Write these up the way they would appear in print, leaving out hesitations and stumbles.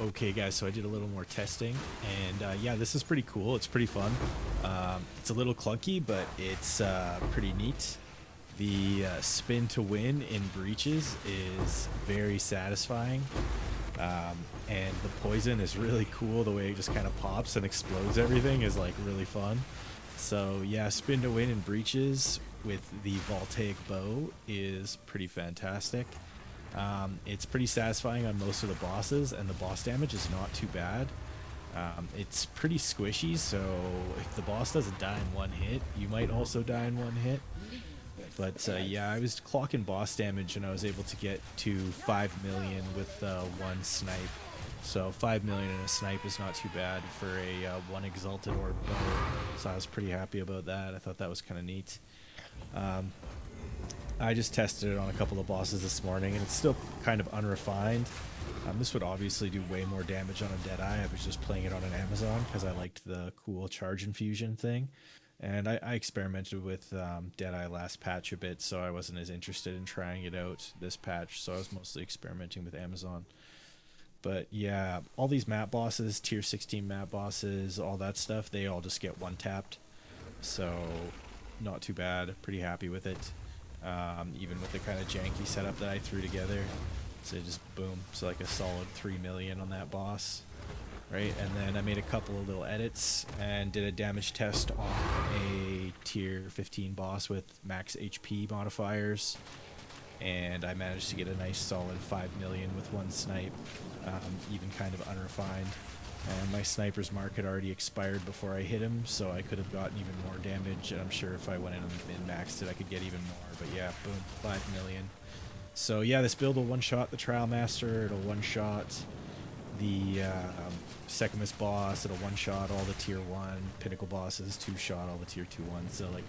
Okay, guys, so I did a little more testing, and yeah, this is pretty cool. It's pretty fun. It's a little clunky, but it's pretty neat. The spin to win in breaches is very satisfying, and the poison is really cool. The way it just kind of pops and explodes everything is like really fun. So yeah, spin to win in breaches with the Voltaic bow is pretty fantastic. It's pretty satisfying on most of the bosses, and the boss damage is not too bad. It's pretty squishy, so if the boss doesn't die in one hit, you might also die in one hit. But yeah, I was clocking boss damage, and I was able to get to 5 million with one snipe. So 5 million in a snipe is not too bad for a one exalted orb bow. So I was pretty happy about that. I thought that was kind of neat. Um, I just tested it on a couple of bosses this morning, and it's still kind of unrefined. This would obviously do way more damage on a Deadeye. I was just playing it on an Amazon because I liked the cool charge infusion thing. And I experimented with Deadeye last patch a bit, so I wasn't as interested in trying it out this patch, so I was mostly experimenting with Amazon. But yeah, all these map bosses, tier 16 map bosses, all that stuff, they all just get one tapped. So not too bad, pretty happy with it. Even with the kind of janky setup that I threw together. So just boom, so like a solid 3 million on that boss. Right, and then I made a couple of little edits and did a damage test on a tier 15 boss with max HP modifiers, and I managed to get a nice solid 5 million with one snipe, even kind of unrefined. And my sniper's mark had already expired before I hit him, so I could have gotten even more damage, and I'm sure if I went in and min-maxed it, I could get even more. But yeah, boom, 5 million. So yeah, this build will one-shot the Trial Master, it'll one-shot the Secumus boss, it'll one-shot all the tier 1 pinnacle bosses, two-shot all the tier 2 ones. So like,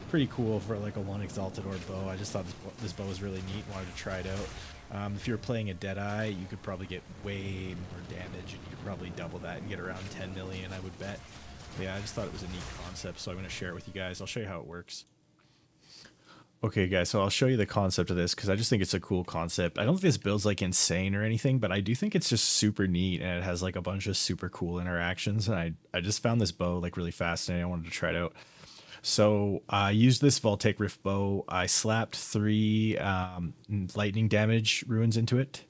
pretty cool for like a one exalted orb bow. I just thought this bow was really neat, wanted to try it out. If you were playing a Deadeye, you could probably get way more damage, and you could probably double that and get around 10 million, I would bet. But yeah, I just thought it was a neat concept, so I'm going to share it with you guys. I'll show you how it works. Okay, guys, so I'll show you the concept of this because I just think it's a cool concept. I don't think this build's like insane or anything, but I do think it's just super neat, and it has like a bunch of super cool interactions. And I just found this bow like really fascinating. I wanted to try it out. So I used this Voltaic Rift bow. I slapped 3 lightning damage runes into it.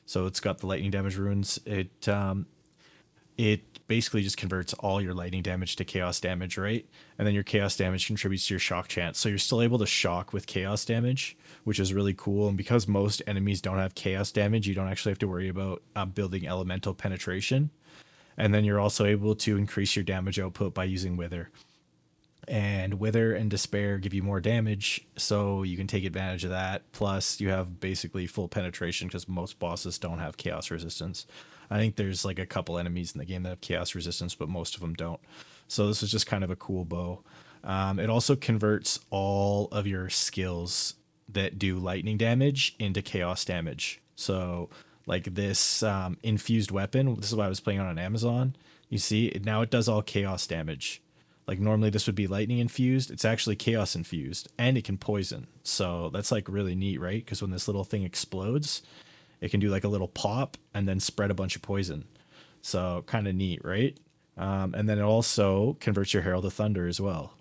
So it's got the lightning damage runes. It basically just converts all your lightning damage to chaos damage, right? And then your chaos damage contributes to your shock chance. So you're still able to shock with chaos damage, which is really cool. And because most enemies don't have chaos damage, you don't actually have to worry about building elemental penetration. And then you're also able to increase your damage output by using Wither. And Wither and Despair give you more damage, so you can take advantage of that. Plus, you have basically full penetration because most bosses don't have chaos resistance. I think there's like a couple enemies in the game that have chaos resistance, but most of them don't. So this is just kind of a cool bow. It also converts all of your skills that do lightning damage into chaos damage. So like this infused weapon, this is what I was playing on Amazon. You see, now it does all chaos damage. Like normally this would be lightning infused. It's actually chaos infused, and it can poison. So that's like really neat, right? Because when this little thing explodes, it can do like a little pop and then spread a bunch of poison. So kind of neat, right? And then it also converts your Herald of Thunder as well.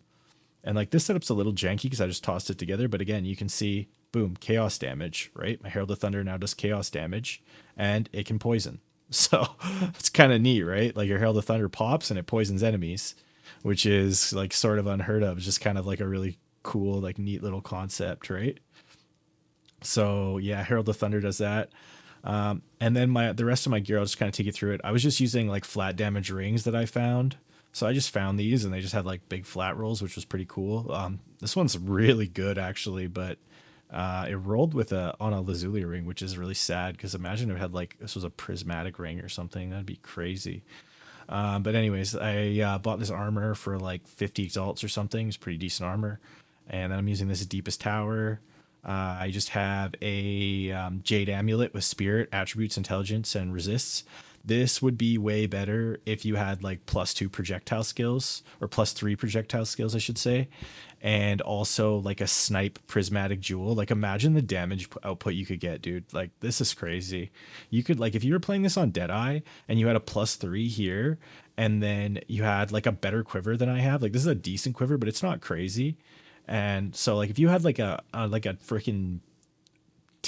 And like this setup's a little janky because I just tossed it together. But again, you can see, boom, chaos damage, right? My Herald of Thunder now does chaos damage, and it can poison. So it's kind of neat, right? Like your Herald of Thunder pops and it poisons enemies, which is like sort of unheard of. Just kind of like a really cool, like neat little concept, right? So yeah, Herald of Thunder does that. And then the rest of my gear, I'll just kind of take you through it. I was just using like flat damage rings that I found. So I just found these, and they just had like big flat rolls, which was pretty cool. This one's really good actually, but it rolled with on a Lazuli ring, which is really sad because imagine if it had like this was a prismatic ring or something. That'd be crazy. But anyways, I bought this armor for like 50 exalts or something. It's pretty decent armor. And then I'm using this Deepest Tower. I just have a Jade Amulet with Spirit, Attributes, Intelligence, and Resists. This would be way better if you had like +2 projectile skills, or +3 projectile skills, I should say, and also like a snipe prismatic jewel. Like imagine the damage output you could get, dude. Like this is crazy. You could, like, if you were playing this on Deadeye and you had a +3 here, and then you had like a better quiver than I have. Like this is a decent quiver, but it's not crazy. And so like if you had like a freaking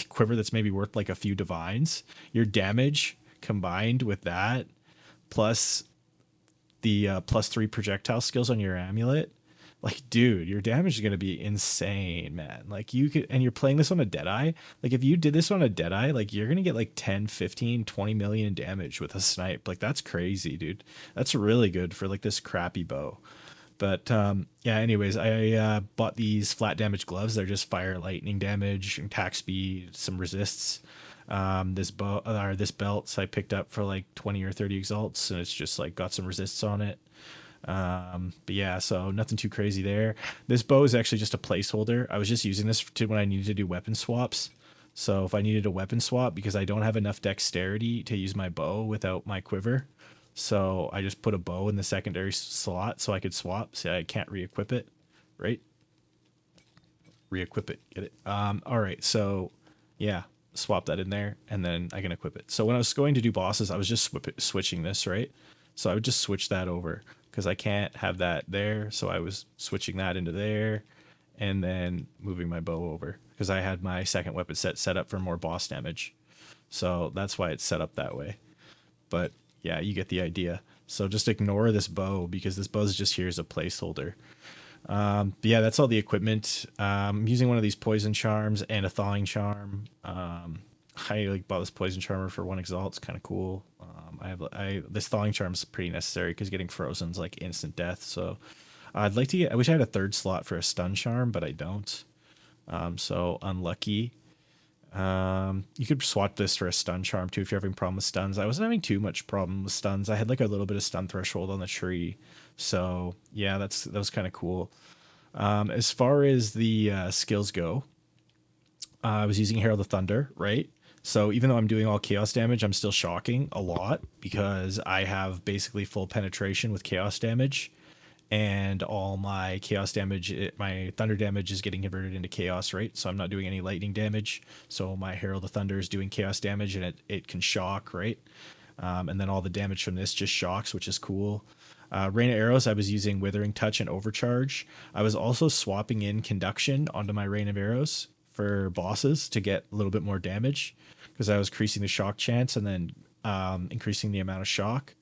quiver that's maybe worth like a few divines, your damage combined with that plus the +3 projectile skills on your amulet, like dude, your damage is going to be insane, man. Like you could, and you're playing this on a Deadeye. Like if you did this on a Deadeye, like you're going to get like 10, 15, 20 million damage with a snipe. Like that's crazy, dude. That's really good for like this crappy bow. But yeah, anyways, I bought these flat damage gloves. They're just fire, lightning damage, attack speed, some resists. This bow or this belt, so I picked up for like 20 or 30 exalts, and it's just like got some resists on it. But yeah, so nothing too crazy there. This bow is actually just a placeholder. I was just using this to when I needed to do weapon swaps. So if I needed a weapon swap, because I don't have enough dexterity to use my bow without my quiver, so I just put a bow in the secondary slot so I could swap. See, I can't re-equip it, right? Re-equip it, get it? All right, so yeah, swap that in there, and then I can equip it. So when I was going to do bosses, I was just switching this, right? So I would just switch that over because I can't have that there. So I was switching that into there, and then moving my bow over because I had my second weapon set up for more boss damage. So that's why it's set up that way. But yeah, you get the idea. So just ignore this bow because this bow is just here as a placeholder. But yeah, that's all the equipment. I'm using one of these poison charms and a thawing charm. I like bought this poison charmer for 1 exalt. It's kind of cool. This thawing charm is pretty necessary because getting frozen is like instant death. So I'd like to get. I wish I had a third slot for a stun charm, but I don't. So unlucky. You could swap this for a stun charm too if you're having a problem with stuns. I wasn't having too much problem with stuns. I had like a little bit of stun threshold on the tree. So yeah, that was kind of cool. As far as the skills go, I was using Herald of Thunder, right? So even though I'm doing all chaos damage, I'm still shocking a lot because I have basically full penetration with chaos damage, and all my chaos damage, my thunder damage is getting converted into chaos, right? So I'm not doing any lightning damage. So my Herald of Thunder is doing chaos damage, and it can shock, right? And then all the damage from this just shocks, which is cool. Rain of Arrows, I was using Withering Touch and Overcharge. I was also swapping in Conduction onto my Rain of Arrows for bosses to get a little bit more damage because I was increasing the shock chance and then increasing the amount of shock.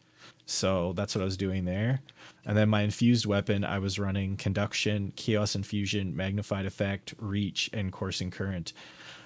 So that's what I was doing there. And then my infused weapon, I was running Conduction, Chaos Infusion, Magnified Effect, Reach, and Coursing Current.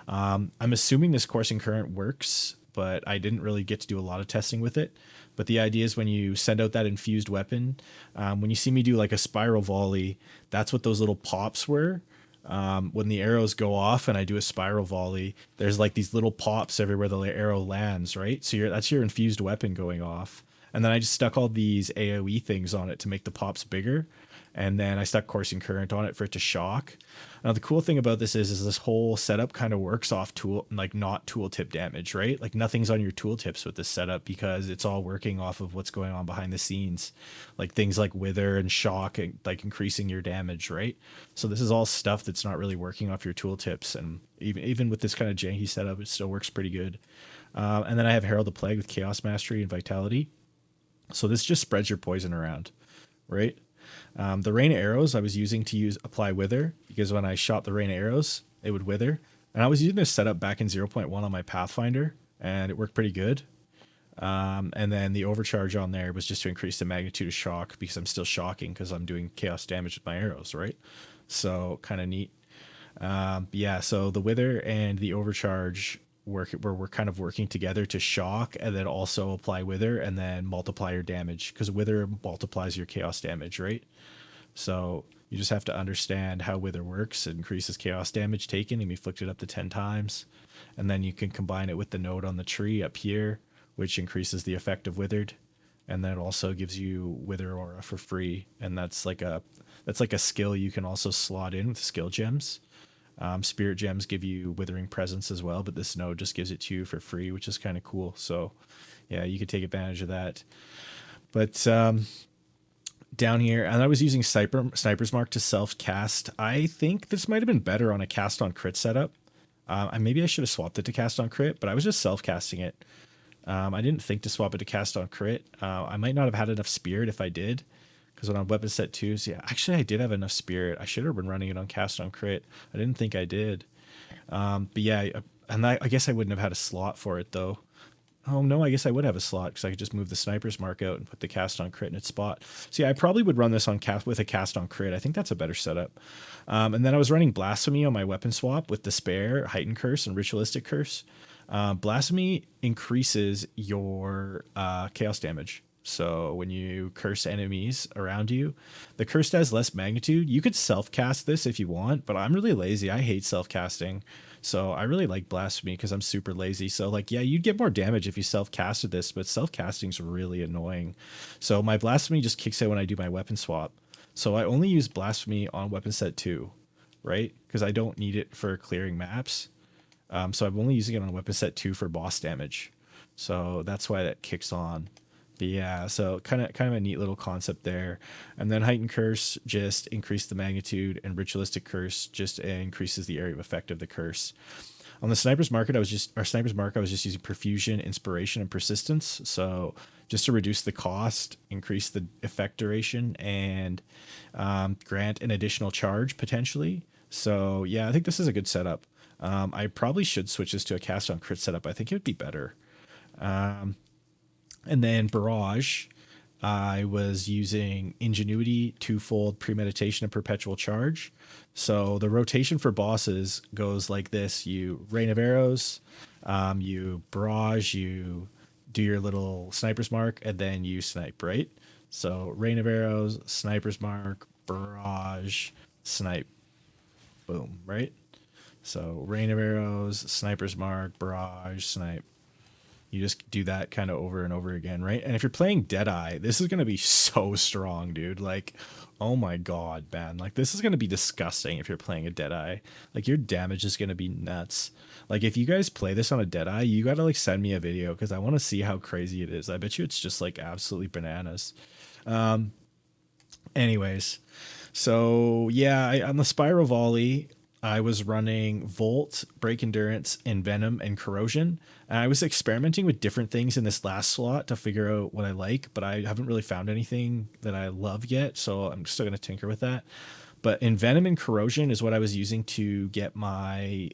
I'm assuming this Coursing Current works, but I didn't really get to do a lot of testing with it. But the idea is when you send out that infused weapon, when you see me do like a spiral volley, that's what those little pops were. When the arrows go off and I do a spiral volley, there's like these little pops everywhere the arrow lands, right? So that's your infused weapon going off. And then I just stuck all these AoE things on it to make the pops bigger. And then I stuck Coursing Current on it for it to shock. Now the cool thing about this is this whole setup kind of works off tool, like not tooltip damage, right? Like nothing's on your tooltips with this setup because it's all working off of what's going on behind the scenes, like things like wither and shock, and like increasing your damage, right? So this is all stuff that's not really working off your tooltips, and even with this kind of janky setup, it still works pretty good. And then I have Herald the Plague with Chaos Mastery and Vitality. So this just spreads your poison around, right? The rain of arrows I was using to apply wither because when I shot the rain of arrows, it would wither. And I was using this setup back in 0.1 on my Pathfinder, and it worked pretty good. And then the overcharge on there was just to increase the magnitude of shock because I'm still shocking because I'm doing chaos damage with my arrows, right? So kind of neat. Yeah, so the wither and the overcharge we're kind of working together to shock and then also apply wither and then multiply your damage because wither multiplies your chaos damage, right? So you just have to understand how wither works. It increases chaos damage taken and inflicted up to 10 times. And then you can combine it with the node on the tree up here, which increases the effect of withered. And then it also gives you wither aura for free. And that's like a skill you can also slot in with skill gems. Spirit gems give you Withering Presence as well, but this node just gives it to you for free, which is kind of cool. So yeah, you could take advantage of that. But down here, and I was using Sniper's Mark to self-cast. I think this might have been better on a cast on crit setup. Maybe I should have swapped it to cast on crit, but I was just self-casting it. I didn't think to swap it to cast on crit. I might not have had enough spirit if I did, because when on weapon set 2s, yeah, actually I did have enough spirit. I should have been running it on cast on crit. I didn't think I did. But yeah, and I guess I wouldn't have had a slot for it though. Oh no, I guess I would have a slot because I could just move the Sniper's Mark out and put the cast on crit in its spot. So yeah, I probably would run this on cast with a cast on crit. I think that's a better setup. And then I was running Blasphemy on my weapon swap with Despair, Heightened Curse, and Ritualistic Curse. Blasphemy increases your chaos damage. So when you curse enemies around you, the curse has less magnitude. You could self-cast this if you want, but I'm really lazy. I hate self-casting. So I really like Blasphemy because I'm super lazy. So like, yeah, you'd get more damage if you self-casted this, but self-casting's really annoying. So my Blasphemy just kicks out when I do my weapon swap. So I only use Blasphemy on weapon set 2, right? Because I don't need it for clearing maps. So I'm only using it on weapon set 2 for boss damage. So that's why that kicks on. But yeah, so kind of a neat little concept there. And then Heightened Curse just increased the magnitude, and Ritualistic Curse just increases the area of effect of the curse. On the Sniper's Mark, I was just using Perfusion, Inspiration, and Persistence. So just to reduce the cost, increase the effect duration, and grant an additional charge potentially. So yeah, I think this is a good setup. I probably should switch this to a cast on crit setup. I think it would be better. And then Barrage, I was using Ingenuity, Twofold, Premeditation, and Perpetual Charge. So the rotation for bosses goes like this. You Rain of Arrows, you Barrage, you do your little Sniper's Mark, and then you snipe, right? So Rain of Arrows, Sniper's Mark, Barrage, snipe. Boom, right? So Rain of Arrows, Sniper's Mark, Barrage, snipe. You just do that kind of over and over again, right? And if you're playing Deadeye, this is going to be so strong, dude. Like, oh my god, man. Like, this is going to be disgusting if you're playing a Deadeye. Like, your damage is going to be nuts. Like, if you guys play this on a Deadeye, you got to, like, send me a video because I want to see how crazy it is. I bet you it's just, like, absolutely bananas. Anyways, so, yeah, on the Spiral Volley, I was running Volt, Break Endurance, Envenom, and Corrosion. And I was experimenting with different things in this last slot to figure out what I like, but I haven't really found anything that I love yet, so I'm still going to tinker with that. But Envenom and Corrosion is what I was using to get my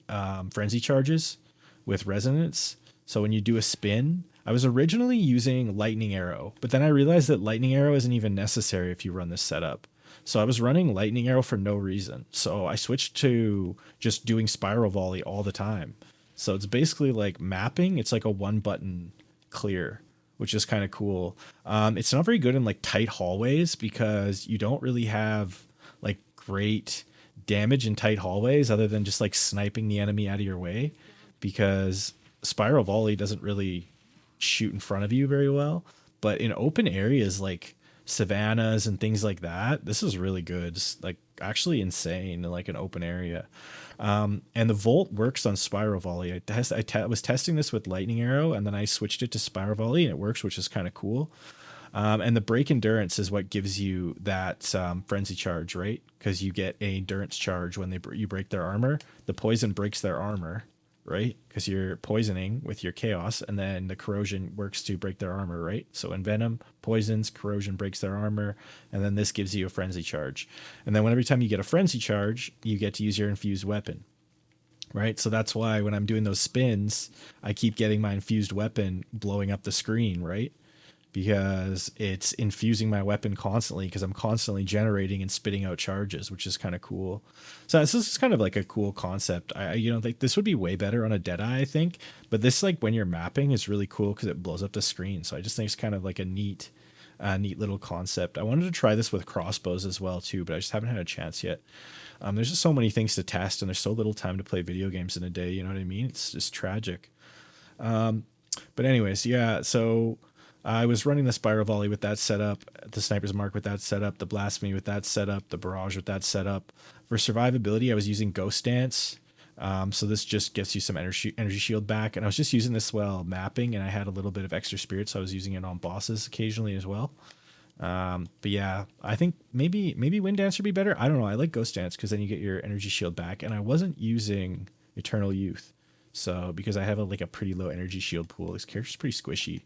Frenzy charges with Resonance. So when you do a spin, I was originally using Lightning Arrow, but then I realized that Lightning Arrow isn't even necessary if you run this setup. So I was running Lightning Arrow for no reason. So I switched to just doing Spiral Volley all the time. So it's basically like mapping. It's like a one button clear, which is kind of cool. It's not very good in like tight hallways because you don't really have like great damage in tight hallways other than just like sniping the enemy out of your way, because Spiral Volley doesn't really shoot in front of you very well. But in open areas like savannas and things like that, this is really good. It's like actually insane in like an open area. And the Volt works on Spiral Volley. I was testing this with Lightning Arrow, and then I switched it to Spiral Volley, and it works, which is kind of cool. And the Break Endurance is what gives you that Frenzy charge, right? Because you get a Endurance charge when you break their armor. The poison breaks their armor, right? Because you're poisoning with your chaos, and then the corrosion works to break their armor, right? So Envenom poisons, corrosion breaks their armor, and then this gives you a frenzy charge. And then every time you get a frenzy charge, you get to use your infused weapon, right? So that's why when I'm doing those spins, I keep getting my infused weapon blowing up the screen, right? Because it's infusing my weapon constantly, because I'm constantly generating and spitting out charges, which is kind of cool. So this is kind of like a cool concept. I like this would be way better on a Deadeye, I think. But this, like when you're mapping, is really cool because it blows up the screen. So I just think it's kind of like a neat little concept. I wanted to try this with crossbows as well too, but I just haven't had a chance yet. There's just so many things to test, and there's so little time to play video games in a day. You know what I mean? It's just tragic. But anyways, yeah. So I was running the Spiral Volley with that setup, the Sniper's Mark with that setup, the Blasphemy with that setup, the Barrage with that setup. For survivability, I was using Ghost Dance. So this just gets you some energy shield back. And I was just using this while mapping, and I had a little bit of extra spirit, so I was using it on bosses occasionally as well. But yeah, I think maybe Wind Dance would be better. I don't know. I like Ghost Dance because then you get your energy shield back. And I wasn't using Eternal Youth. So because I have like a pretty low energy shield pool, this character's pretty squishy.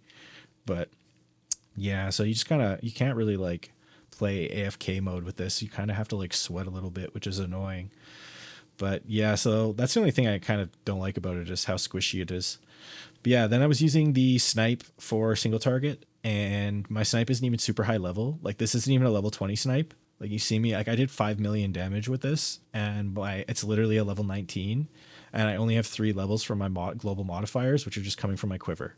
But yeah, so you just you can't really like play AFK mode with this. You kind of have to like sweat a little bit, which is annoying. But yeah, so that's the only thing I kind of don't like about it, is how squishy it is. But yeah, then I was using the snipe for single target, and my snipe isn't even super high level. Like this isn't even a level 20 snipe. Like you see me, like I did 5 million damage with this, and it's literally a level 19, and I only have 3 levels for my global modifiers, which are just coming from my quiver.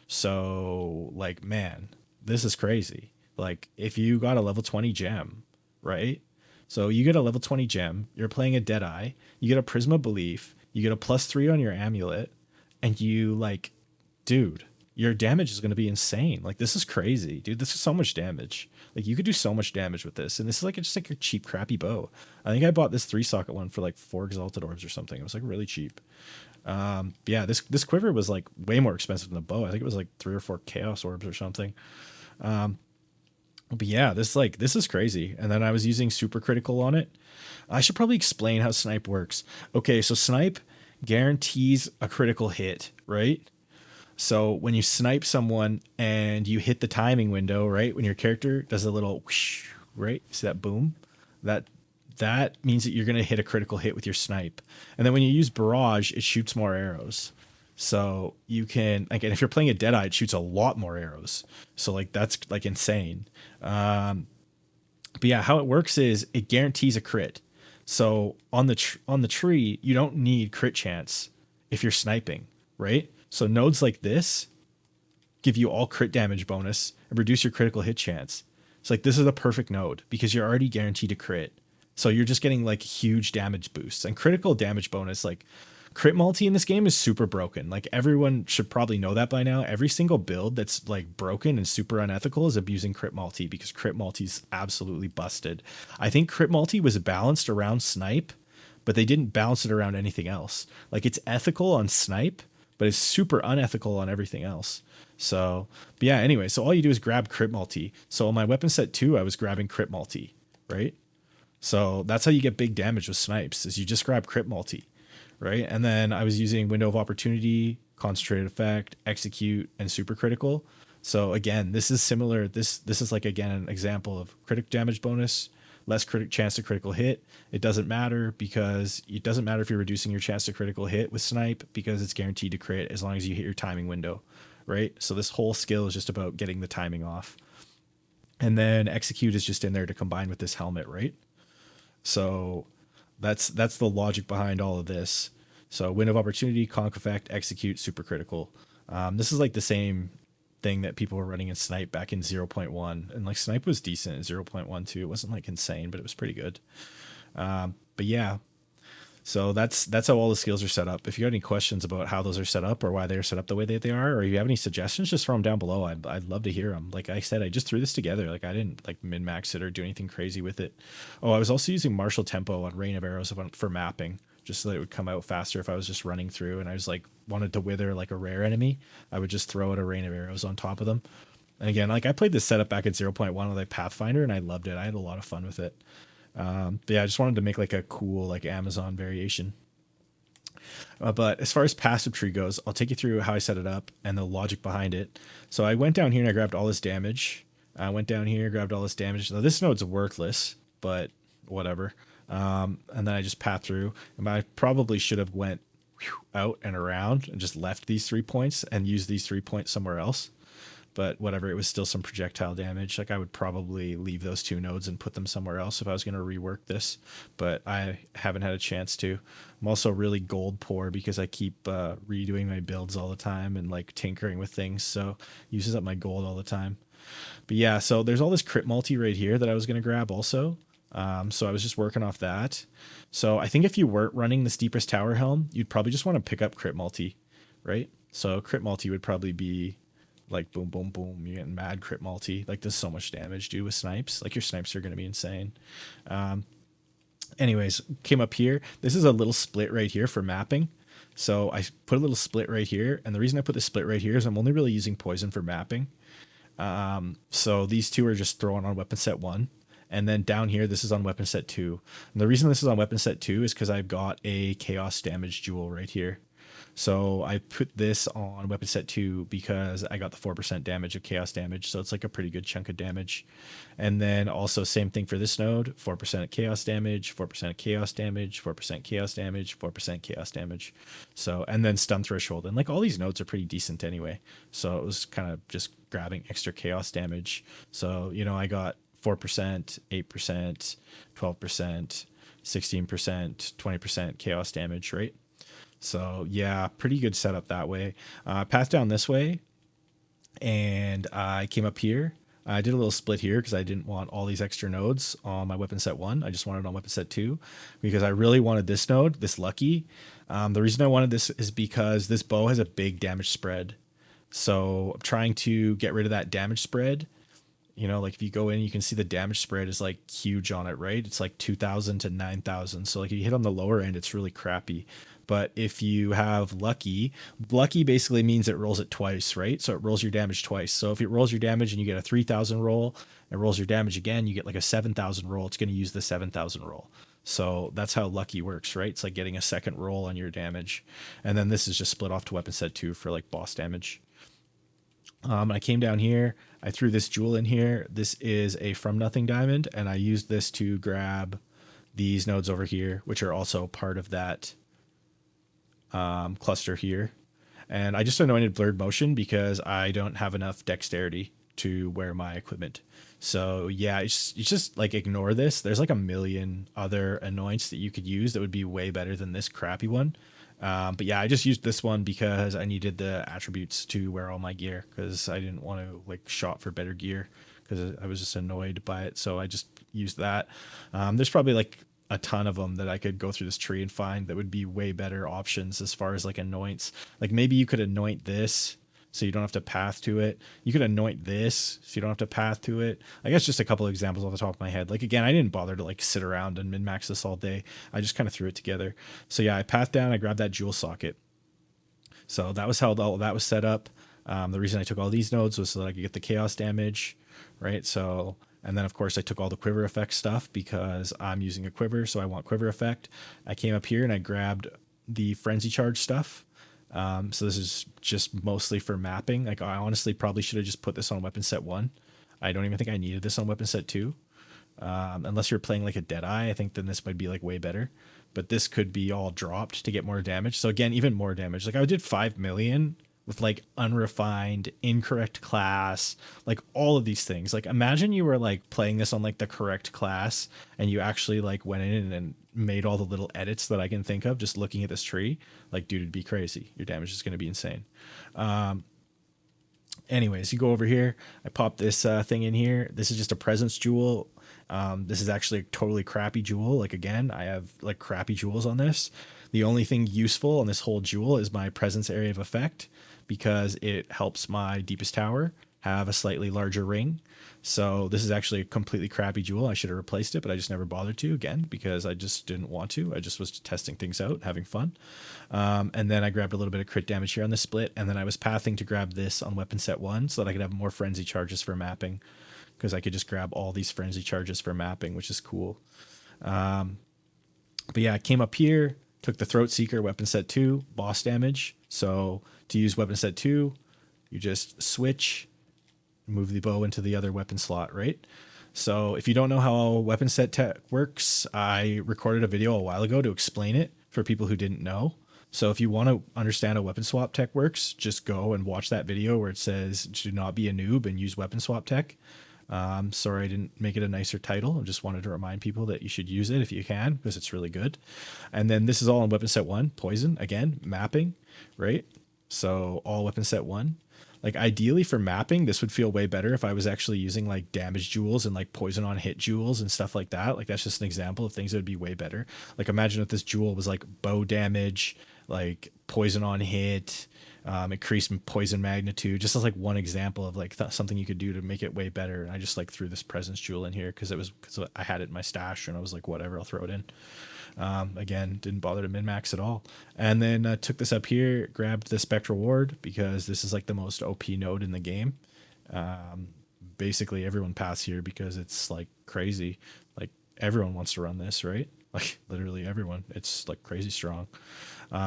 So like, man, this is crazy. Like if you got a level 20 gem, right? So you get a level 20 gem, you're playing a Deadeye, you get a Prisma Belief, you get a +3 on your amulet, and you like, dude, your damage is going to be insane. Like this is crazy, dude. This is so much damage. Like you could do so much damage with this, and this is like just like a cheap, crappy bow. I think I bought this 3-socket one for like 4 exalted orbs or something. It was like really cheap. Yeah, this quiver was like way more expensive than the bow. I think it was like 3 or 4 chaos orbs or something. But yeah, this is crazy. And then I was using super critical on it. I should probably explain how snipe works. Okay, so snipe guarantees a critical hit, right? So when you snipe someone and you hit the timing window, right? When your character does a little whoosh, right? See that boom? That means that you're going to hit a critical hit with your snipe. And then when you use barrage, it shoots more arrows. So you can, like, and if you're playing a Deadeye, it shoots a lot more arrows. So like that's like insane. But yeah, how it works is it guarantees a crit. So on the tree, you don't need crit chance if you're sniping, right? So nodes like this give you all crit damage bonus and reduce your critical hit chance. It's like this is the perfect node because you're already guaranteed to crit. So you're just getting like huge damage boosts and critical damage bonus. Like crit multi in this game is super broken. Like everyone should probably know that by now. Every single build that's like broken and super unethical is abusing crit multi because crit multi's absolutely busted. I think crit multi was balanced around snipe, but they didn't balance it around anything else. Like it's ethical on snipe, but it's super unethical on everything else. So, but yeah, anyway, so all you do is grab crit multi. So on my weapon set 2, I was grabbing crit multi, right? So that's how you get big damage with snipes, is you just grab crit multi, right? And then I was using window of opportunity, concentrated effect, execute, and super critical. So again, this is similar. This is like, again, an example of critic damage bonus, less critic chance to critical hit. It doesn't matter because it doesn't matter if you're reducing your chance to critical hit with snipe because it's guaranteed to crit as long as you hit your timing window, right? So this whole skill is just about getting the timing off. And then execute is just in there to combine with this helmet, right? So that's the logic behind all of this. So window of opportunity, conk effect, execute, super critical. This is like the same thing that people were running in snipe back in 0.1, and like snipe was decent in 0.1 too. It wasn't like insane, but it was pretty good. But yeah, so that's how all the skills are set up. If you got any questions about how those are set up or why they're set up the way that they are, or you have any suggestions, just throw them down below. I'd love to hear them. Like I said, I just threw this together. Like I didn't like min-max it or do anything crazy with it. Oh, I was also using martial tempo on Rain of Arrows for mapping, just so that it would come out faster if I was just running through and I was like wanted to wither like a rare enemy. I would just throw out a Rain of Arrows on top of them. And again, like I played this setup back at 0.1 with like Pathfinder, and I loved it. I had a lot of fun with it. But yeah, I just wanted to make like a cool like Amazon variation. But as far as passive tree goes, I'll take you through how I set it up and the logic behind it. So I went down here and I grabbed all this damage. I went down here, grabbed all this damage. Now this node's worthless, but whatever. And then I just path through. And I probably should have went out and around and just left these 3 points and used these 3 points somewhere else. But whatever, it was still some projectile damage. Like I would probably leave those 2 nodes and put them somewhere else if I was going to rework this, but I haven't had a chance to. I'm also really gold poor because I keep redoing my builds all the time and like tinkering with things, so it uses up my gold all the time. But yeah, so there's all this crit multi right here that I was going to grab also. So I was just working off that. So I think if you weren't running the Steepest Tower Helm, you'd probably just want to pick up crit multi, right? So crit multi would probably be Like boom, boom, boom. You're getting mad crit multi. Like there's so much damage, dude, with snipes. Like your snipes are gonna be insane. Anyways, came up here. This is a little split right here for mapping. So I put a little split right here, and the reason I put the split right here is I'm only really using poison for mapping. So these two are just thrown on weapon set 1. And then down here, this is on weapon set 2. And the reason this is on weapon set 2 is because I've got a chaos damage jewel right here. So I put this on weapon set 2 because I got the 4% damage of chaos damage. So it's like a pretty good chunk of damage. And then also same thing for this node, 4% chaos damage, 4% chaos damage, 4% chaos damage, 4% chaos damage. So, and then stun threshold. And like all these nodes are pretty decent anyway. So it was kind of just grabbing extra chaos damage. So, you know, I got 4%, 8%, 12%, 16%, 20% chaos damage, right? So yeah, pretty good setup that way. Passed down this way, and I came up here. I did a little split here because I didn't want all these extra nodes on my weapon set 1. I just wanted it on weapon set 2 because I really wanted this node, this lucky. The reason I wanted this is because this bow has a big damage spread. So I'm trying to get rid of that damage spread. You know, like if you go in, you can see the damage spread is like huge on it, right? It's like 2,000 to 9,000. So like if you hit on the lower end, it's really crappy. But if you have lucky basically means it rolls it twice, right? So it rolls your damage twice. So if it rolls your damage and you get a 3,000 roll, it rolls your damage again, you get like a 7,000 roll. It's going to use the 7,000 roll. So that's how lucky works, right? It's like getting a second roll on your damage. And then this is just split off to weapon set 2 for like boss damage. I came down here. I threw this jewel in here. This is a from nothing diamond, and I used this to grab these nodes over here, which are also part of that cluster here. And I just anointed blurred motion because I don't have enough dexterity to wear my equipment. So yeah, it's just like ignore this. There's like a million other anoints that you could use that would be way better than this crappy one. But yeah, I just used this one because I needed the attributes to wear all my gear because I didn't want to like shop for better gear because I was just annoyed by it. So I just used that. There's probably like a ton of them that I could go through this tree and find that would be way better options as far as like anoints. Like maybe you could anoint this so you don't have to path to it. You could anoint this so you don't have to path to it. I guess just a couple of examples off the top of my head. Like again, I didn't bother to like sit around and min-max this all day. I just kind of threw it together. So yeah, I pathed down, I grabbed that jewel socket. So that was how all that was set up. The reason I took all these nodes was so that I could get the chaos damage, right? So, and then of course I took all the quiver effect stuff because I'm using a quiver, so I want quiver effect. I came up here and I grabbed the frenzy charge stuff. So this is just mostly for mapping. Like I honestly probably should have just put this on weapon set 1. I don't even think I needed this on weapon set 2. Unless you're playing like a Deadeye, I think then this might be like way better. But this could be all dropped to get more damage. So again, even more damage. Like I did 5 million with like unrefined, incorrect class, like all of these things. Like imagine you were like playing this on like the correct class and you actually like went in and made all the little edits that I can think of just looking at this tree. Like, dude, it'd be crazy. Your damage is going to be insane. Anyways, you go over here. I pop this thing in here. This is just a presence jewel. This is actually a totally crappy jewel. Like again, I have like crappy jewels on this. The only thing useful on this whole jewel is my presence area of effect because it helps my deepest tower have a slightly larger ring. So this is actually a completely crappy jewel. I should have replaced it, but I just never bothered to again because I just didn't want to. I just was testing things out, having fun. And then I grabbed a little bit of crit damage here on the split, and then I was pathing to grab this on weapon set 1 so that I could have more frenzy charges for mapping because I could just grab all these frenzy charges for mapping, which is cool. But yeah, I came up here, took the Throat Seeker, weapon set 2, boss damage. So to use weapon set 2, you just switch, move the bow into the other weapon slot, right? So if you don't know how weapon set tech works, I recorded a video a while ago to explain it for people who didn't know. So if you want to understand how weapon swap tech works, just go and watch that video where it says do not be a noob and use weapon swap tech. Sorry I didn't make it a nicer title. I just wanted to remind people that you should use it if you can because it's really good. And then this is all on weapon set 1, poison, again, mapping, right? So all weapon set 1. Like ideally for mapping, this would feel way better if I was actually using like damage jewels and like poison on hit jewels and stuff like that. Like that's just an example of things that would be way better. Like imagine if this jewel was like bow damage, like poison on hit, increased poison magnitude, just as like one example of like something you could do to make it way better. And I just like threw this presence jewel in here because I had it in my stash and I was like, whatever, I'll throw it in. Again, didn't bother to min max at all. And then took this up here, grabbed the spectral ward because this is like the most OP node in the game. Basically everyone pass here because it's like crazy. Like everyone wants to run this, right? Like literally everyone. It's like crazy strong.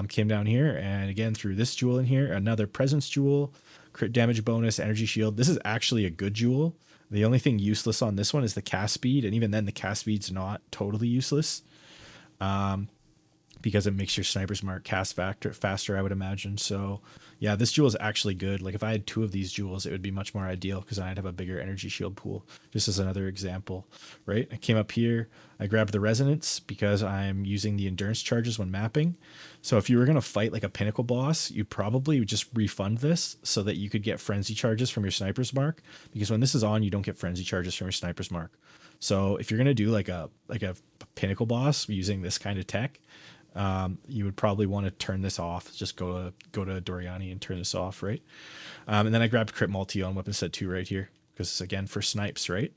Came down here and again threw this jewel in here, another presence jewel, crit damage bonus, energy shield. This is actually a good jewel. The only thing useless on this one is the cast speed, and even then the cast speed's not totally useless. Because it makes your sniper's mark cast faster, I would imagine. So yeah, this jewel is actually good. Like if I had 2 of these jewels, it would be much more ideal because I'd have a bigger energy shield pool, just as another example, right? I came up here, I grabbed the resonance because I'm using the endurance charges when mapping. So if you were going to fight like a pinnacle boss, you probably would just refund this so that you could get frenzy charges from your sniper's mark, because when this is on, you don't get frenzy charges from your sniper's mark. So if you're going to do like a pinnacle boss using this kind of tech, you would probably want to turn this off. Just go to Doriani and turn this off, right? And then I grabbed crit multi on weapon set 2 right here because again for snipes, right?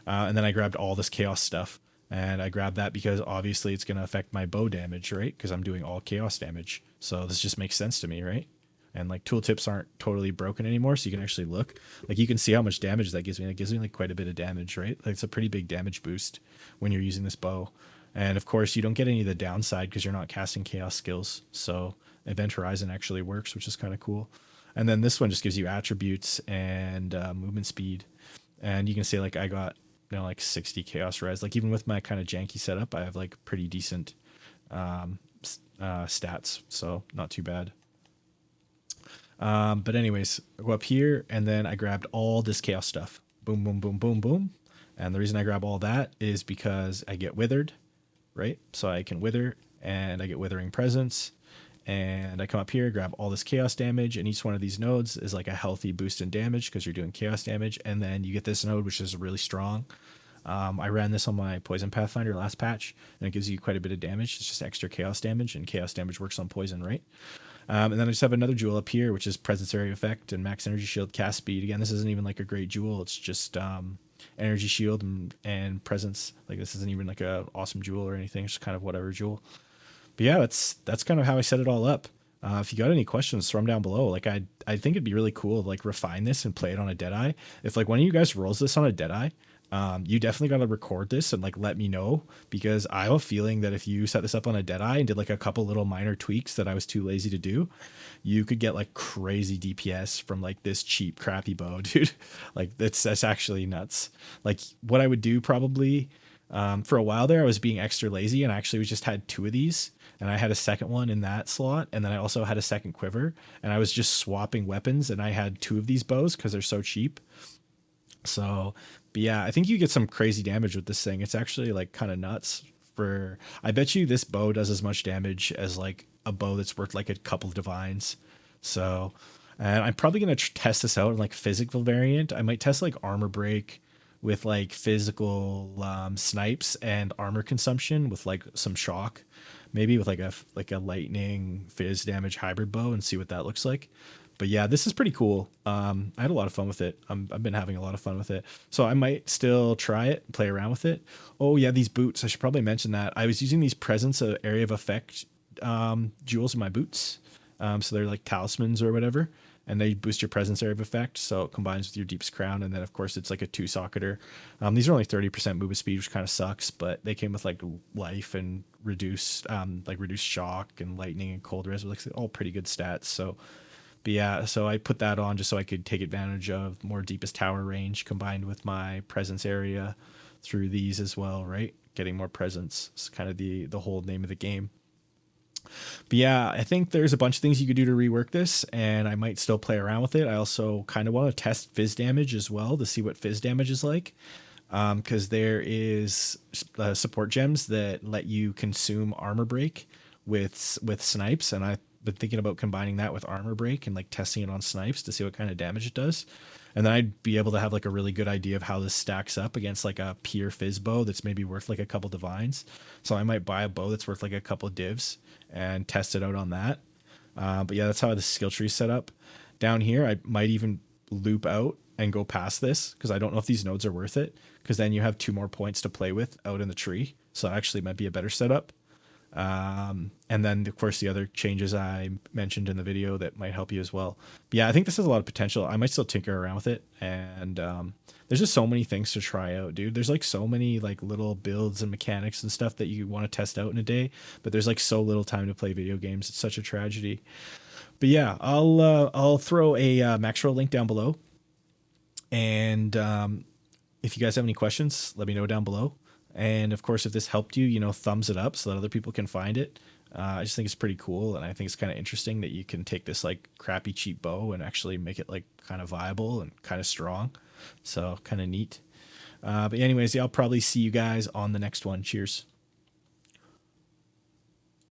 And then I grabbed all this chaos stuff, and I grabbed that because obviously it's going to affect my bow damage, right? Because I'm doing all chaos damage, so this just makes sense to me, right? And like tooltips aren't totally broken anymore, so you can actually look. Like you can see how much damage that gives me. That gives me like quite a bit of damage, right? Like it's a pretty big damage boost when you're using this bow. And of course, you don't get any of the downside because you're not casting chaos skills. So Event Horizon actually works, which is kind of cool. And then this one just gives you attributes and movement speed. And you can see like I got like 60 chaos res. Like even with my kind of janky setup, I have like pretty decent stats. So not too bad. But anyways, I go up here and then I grabbed all this chaos stuff. Boom, boom, boom, boom, boom. And the reason I grab all that is because I get withered, right? So I can wither and I get withering presence. And I come up here, grab all this chaos damage, and each one of these nodes is like a healthy boost in damage because you're doing chaos damage. And then you get this node, which is really strong. I ran this on my Poison Pathfinder last patch, and it gives you quite a bit of damage. It's just extra chaos damage, and chaos damage works on poison, right? And then I just have another jewel up here, which is Presence Area Effect and Max Energy Shield cast speed. Again, this isn't even like a great jewel. It's just Energy Shield and Presence. Like this isn't even like a awesome jewel or anything. It's just kind of whatever jewel. But yeah, that's kind of how I set it all up. If you got any questions, throw them down below. Like I think it'd be really cool to like refine this and play it on a Deadeye. If like one of you guys rolls this on a Deadeye, you definitely got to record this and like let me know, because I have a feeling that if you set this up on a Deadeye and did like a couple little minor tweaks that I was too lazy to do, you could get like crazy DPS from like this cheap crappy bow, dude. Like that's actually nuts. Like what I would do probably, for a while there I was being extra lazy and I actually just had 2 of these, and I had a second one in that slot, and then I also had a second quiver, and I was just swapping weapons, and I had 2 of these bows because they're so cheap. So, but yeah, I think you get some crazy damage with this thing. It's actually like kind of nuts. I bet you this bow does as much damage as like a bow that's worth like a couple of divines. So, and I'm probably going to test this out in like physical variant. I might test like armor break with like physical snipes and armor consumption with like some shock, maybe with like a lightning fizz damage hybrid bow, and see what that looks like. But yeah, this is pretty cool. I had a lot of fun with it. I've been having a lot of fun with it. So I might still try it, play around with it. Oh yeah, these boots. I should probably mention that. I was using these presence of area of effect jewels in my boots. So they're like talismans or whatever. And they boost your presence area of effect. So it combines with your Deep's Crown. And then of course it's like a 2-socketer. These are only 30% movement speed, which kind of sucks. But they came with like life and reduced shock and lightning and cold res. Like all pretty good stats. So... But yeah, so I put that on just so I could take advantage of more deepest tower range combined with my presence area through these as well, right? Getting more presence. It's kind of the whole name of the game. But yeah, I think there's a bunch of things you could do to rework this, and I might still play around with it. I also kind of want to test fizz damage as well to see what fizz damage is like. Because there is support gems that let you consume armor break with snipes, and I've been thinking about combining that with armor break and like testing it on snipes to see what kind of damage it does. And then I'd be able to have like a really good idea of how this stacks up against like a pure fizz bow that's maybe worth like a couple divines. So I might buy a bow that's worth like a couple divs and test it out on that. But yeah, that's how the skill tree is set up. Down here, I might even loop out and go past this because I don't know if these nodes are worth it, because then you have 2 more points to play with out in the tree. So it actually might be a better setup. And then, of course, the other changes I mentioned in the video that might help you as well. But yeah, I think this has a lot of potential. I might still tinker around with it. And there's just so many things to try out, dude. There's like so many like little builds and mechanics and stuff that you want to test out in a day. But there's like so little time to play video games. It's such a tragedy. But yeah, I'll throw a Maxroll link down below. And if you guys have any questions, let me know down below. And of course, if this helped you, thumbs it up so that other people can find it. I just think it's pretty cool. And I think it's kind of interesting that you can take this like crappy cheap bow and actually make it like kind of viable and kind of strong. So kind of neat. But anyways, yeah, I'll probably see you guys on the next one. Cheers.